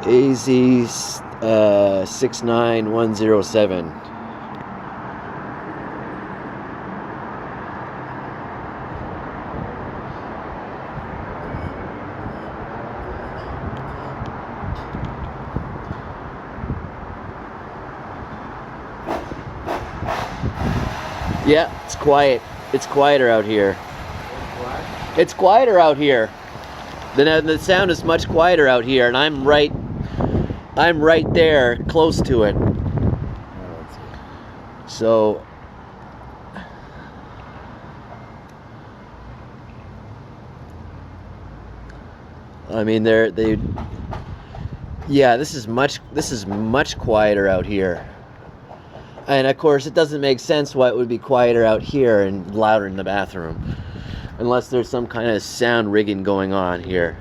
AZ 69107. Yeah, it's quiet. It's quieter out here. It's quieter out here. The sound is much quieter out here, and I'm right there, close to it. So, I mean, yeah, this is much quieter out here. And of course, it doesn't make sense why it would be quieter out here and louder in the bathroom, unless there's some kind of sound rigging going on here.